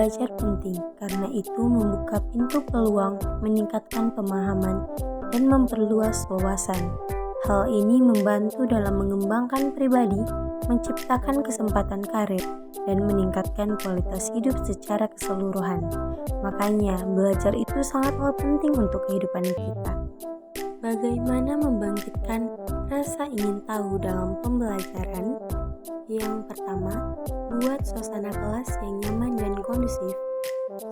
Belajar penting karena itu membuka pintu peluang, meningkatkan pemahaman, dan memperluas wawasan. Hal ini membantu dalam mengembangkan pribadi, menciptakan kesempatan karir, dan meningkatkan kualitas hidup secara keseluruhan. Makanya, belajar itu sangatlah penting untuk kehidupan kita. Bagaimana membangkitkan rasa ingin tahu dalam pembelajaran? Yang pertama, buat suasana kelas yang nyaman dan kondusif.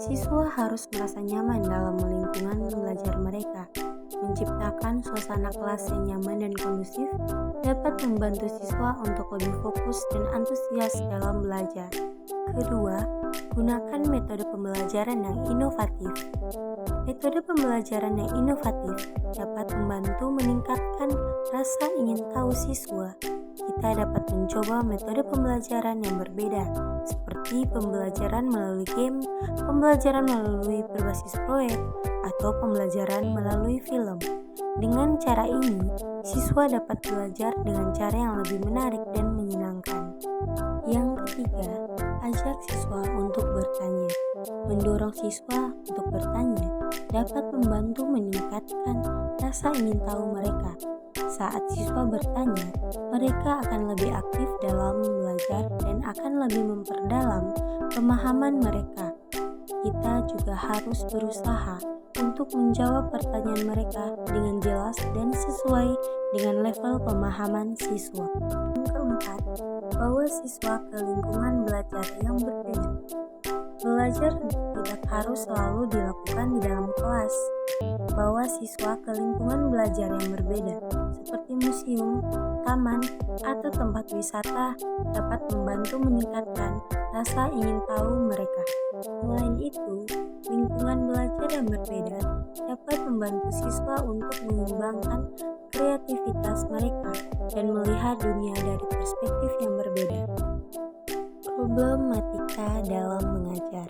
Siswa harus merasa nyaman dalam lingkungan belajar mereka. Menciptakan suasana kelas yang nyaman dan kondusif dapat membantu siswa untuk lebih fokus dan antusias dalam belajar. Kedua, gunakan metode pembelajaran yang inovatif. Metode pembelajaran yang inovatif dapat membantu meningkatkan rasa ingin tahu siswa. Kita dapat mencoba metode pembelajaran yang berbeda, seperti pembelajaran melalui game, pembelajaran melalui berbasis proyek, atau pembelajaran melalui film. Dengan cara ini, siswa dapat belajar dengan cara yang lebih menarik dan menyenangkan. Yang ketiga, ajak siswa untuk bertanya. Mendorong siswa untuk bertanya dapat membantu meningkatkan rasa ingin tahu mereka. Saat siswa bertanya, mereka akan lebih aktif dalam belajar dan akan lebih memperdalam pemahaman mereka. Kita juga harus berusaha untuk menjawab pertanyaan mereka dengan jelas dan sesuai dengan level pemahaman siswa. Yang keempat, bawa siswa ke lingkungan belajar yang berbeda. Belajar tidak harus selalu dilakukan di dalam kelas. Bawa siswa ke lingkungan belajar yang berbeda, seperti museum, taman, atau tempat wisata dapat membantu meningkatkan rasa ingin tahu mereka. Selain itu, lingkungan belajar yang berbeda dapat membantu siswa untuk mengembangkan kreativitas mereka dan melihat dunia dari perspektif yang berbeda. Problematika dalam mengajar.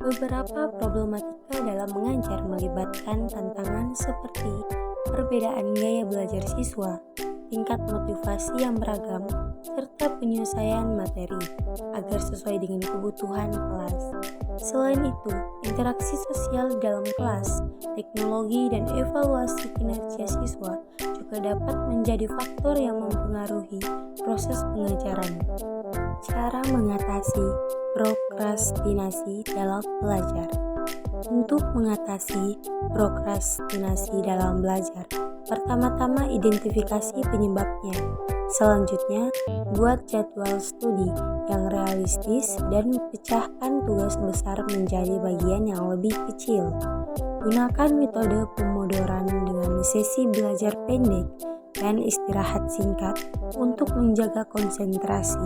Beberapa problematika dalam mengajar melibatkan tantangan seperti perbedaan gaya belajar siswa, tingkat motivasi yang beragam, serta penyelesaian materi agar sesuai dengan kebutuhan kelas. Selain itu, interaksi sosial dalam kelas, teknologi, dan evaluasi kinerja siswa juga dapat menjadi faktor yang mempengaruhi proses pengajaran. Cara mengatasi prokrastinasi dalam belajar. Untuk mengatasi prokrastinasi dalam belajar, pertama-tama identifikasi penyebabnya. Selanjutnya, buat jadwal studi yang realistis dan pecahkan tugas besar menjadi bagian yang lebih kecil. Gunakan metode Pomodoran dengan sesi belajar pendek dan istirahat singkat untuk menjaga konsentrasi.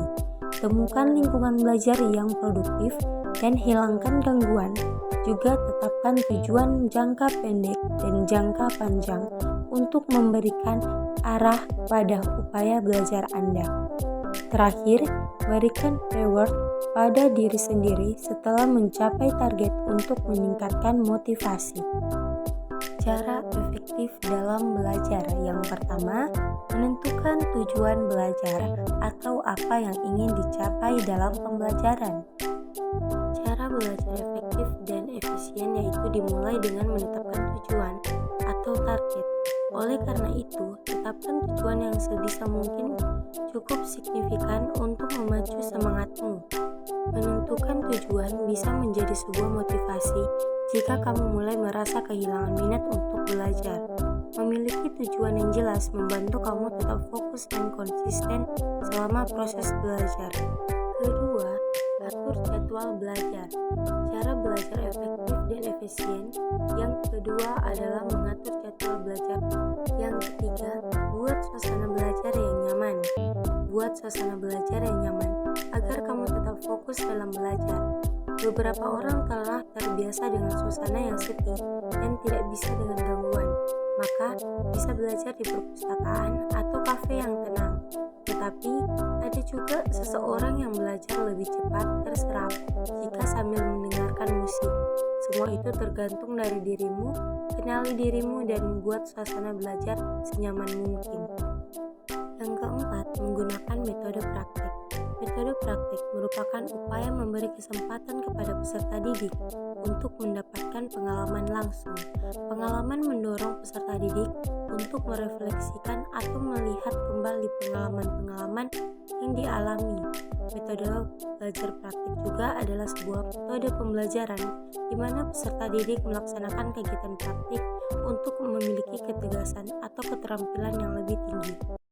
Temukan lingkungan belajar yang produktif dan hilangkan gangguan. Juga tetapkan tujuan jangka pendek dan jangka panjang untuk memberikan arah pada upaya belajar Anda. Terakhir, berikan reward pada diri sendiri setelah mencapai target untuk meningkatkan motivasi. Cara efektif dalam belajar. Yang pertama, menentukan tujuan belajar atau apa yang ingin dicapai dalam pembelajaran. Cara belajar efektif dan efisien yaitu dimulai dengan menetapkan tujuan atau target. Oleh karena itu, tetapkan tujuan yang sebisa mungkin cukup signifikan untuk memacu semangatmu. Menentukan tujuan bisa menjadi sebuah motivasi jika kamu mulai merasa kehilangan minat untuk belajar. Memiliki tujuan yang jelas membantu kamu tetap fokus dan konsisten selama proses belajar. Kedua, atur jadwal belajar. Cara belajar efektif dan efisien. Yang kedua adalah mengatur jadwal belajar. Yang ketiga, buat suasana belajar yang nyaman. Buat suasana belajar yang nyaman agar kamu tetap fokus dalam belajar. Beberapa orang telah terbiasa dengan suasana yang sepi dan tidak bisa dengan gangguan, maka bisa belajar di perpustakaan atau kafe yang tenang. Tetapi ada juga seseorang yang belajar lebih cepat terserap jika sambil mendengarkan musik. Semua itu tergantung dari dirimu. Kenali dirimu dan buat suasana belajar senyaman mungkin. Yang keempat, menggunakan metode praktik. Metode praktik merupakan upaya memberi kesempatan kepada peserta didik untuk mendapatkan pengalaman langsung. Pengalaman mendorong peserta didik untuk merefleksikan atau melihat kembali pengalaman-pengalaman yang dialami. Metode belajar praktik juga adalah sebuah metode pembelajaran di mana peserta didik melaksanakan kegiatan praktik untuk memiliki ketegasan atau keterampilan yang lebih tinggi.